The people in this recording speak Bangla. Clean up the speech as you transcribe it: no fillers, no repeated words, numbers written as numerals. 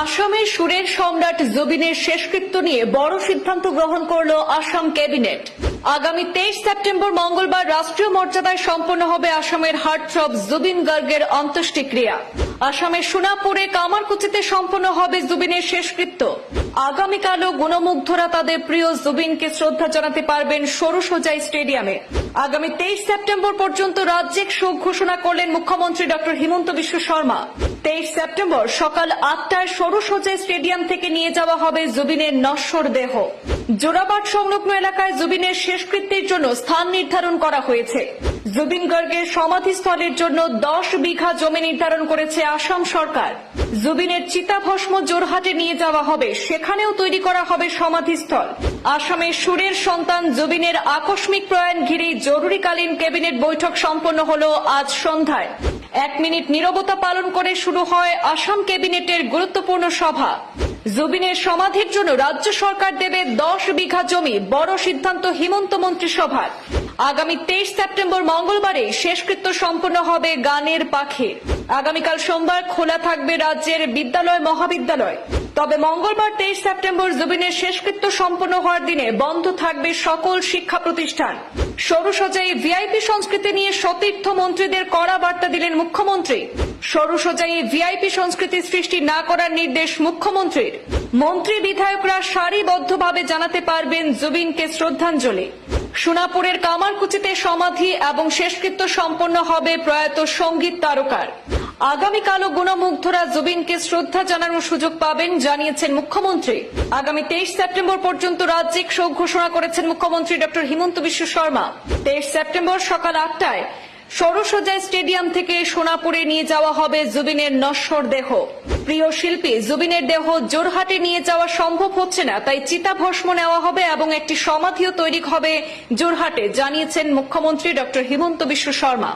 আসামের সুরের সম্রাট জুবিনের শেষকৃত্য নিয়ে বড় সিদ্ধান্ত গ্রহণ করল আসাম ক্যাবিনেট। আগামী 23 সেপ্টেম্বর মঙ্গলবার রাষ্ট্রীয় মর্যাদায় সম্পন্ন হবে আসামের হার্টথ্রব জুবিন গার্গের অন্ত্যেষ্টিক্রিয়া। আসামের সোনাপুরে কামারকুচিতে সম্পন্ন হবে জুবিনের শেষকৃত্য। আগামীকালও গুণমুগ্ধরা তাদের প্রিয় জুবিনকে শ্রদ্ধা জানাতে পারবেন সরুসজাই স্টেডিয়ামে। আগামী 23 সেপ্টেম্বর পর্যন্ত রাজ্যিক শোক ঘোষণা করলেন মুখ্যমন্ত্রী ডক্টর হিমন্ত বিশ্ব শর্মা। 23 সেপ্টেম্বর সকাল 8টায় সরুসজাই স্টেডিয়াম থেকে নিয়ে যাওয়া হবে জুবিনের নশ্বর দেহ। জোড়াবাট সংলগ্ন এলাকায় জুবিনের শেষকৃত্যের জন্য স্থান নির্ধারণ করা হয়েছে। জুবিন গার্গের সমাধিস্থলের জন্য 10 বিঘা জমি নির্ধারণ করেছে আসাম সরকার। জুবিনের চিতাভস্ম জোরহাটে নিয়ে যাওয়া হবে, সেখানেও তৈরি করা হবে সমাধিস্থল। আসামের সুরের সন্তান জুবিনের আকস্মিক প্রয়াণ ঘিরে জরুরিকালীন ক্যাবিনেট বৈঠক সম্পন্ন হলো আজ সন্ধ্যায়। 1 মিনিট নীরবতা পালন করে শুরু হয় আসাম ক্যাবিনেটের গুরুত্বপূর্ণ সভা। জুবিনের সমাধির জন্য রাজ্য সরকার দেবে 10 বিঘা জমি, বড় সিদ্ধান্ত হিমন্ত মন্ত্রিসভার। আগামী 23 সেপ্টেম্বর মঙ্গলবারে শেষকৃত্য সম্পন্ন হবে গানের পাখে। আগামীকাল সোমবার খোলা থাকবে রাজ্যের বিদ্যালয় মহাবিদ্যালয়। তবে মঙ্গলবার 23 সেপ্টেম্বর জুবিনের শেষকৃত্য সম্পন্ন হওয়ার দিনে বন্ধ থাকবে সকল শিক্ষা প্রতিষ্ঠান। সরুসজাই ভিআইপি সংস্কৃতি নিয়ে সতীর্থ মন্ত্রীদের কড়া বার্তা দিলেন মুখ্যমন্ত্রী। সরুসজাই ভিআইপি সংস্কৃতি সৃষ্টি না করার নির্দেশ মুখ্যমন্ত্রীর। মন্ত্রী বিধায়করা সারিবদ্ধভাবে জানাতে পারবেন জুবিনকে শ্রদ্ধাঞ্জলি। সোনাপুরের কামারকুচিতে সমাধি এবং শেষকৃত্য সম্পন্ন হবে প্রয়াত সঙ্গীত তারকার। আগামীকালও গুণমুগ্ধরা জুবিনকে শ্রদ্ধা জানানোর সুযোগ পাবেন, জানিয়েছেন মুখ্যমন্ত্রী। আগামী 23 সেপ্টেম্বর পর্যন্ত রাজ্যিক শোক ঘোষণা করেছেন মুখ্যমন্ত্রী ডক্টর হিমন্ত বিশ্ব শর্মা। 23 সেপ্টেম্বর সকাল 8টায় সরুসজাই স্টেডিয়াম থেকে সোনাপুরে নিয়ে যাওয়া হবে জুবিনের নশ্বর দেহ। প্রিয় শিল্পী জুবিনের দেহ জোরহাটে নিয়ে যাওয়া সম্ভব হচ্ছে না, তাই চিতাভস্ম নেওয়া হবে এবং একটি সমাধিও তৈরি হবে জোরহাটে, জানিয়েছেন মুখ্যমন্ত্রী ডক্টর হিমন্ত বিশ্ব শর্মা।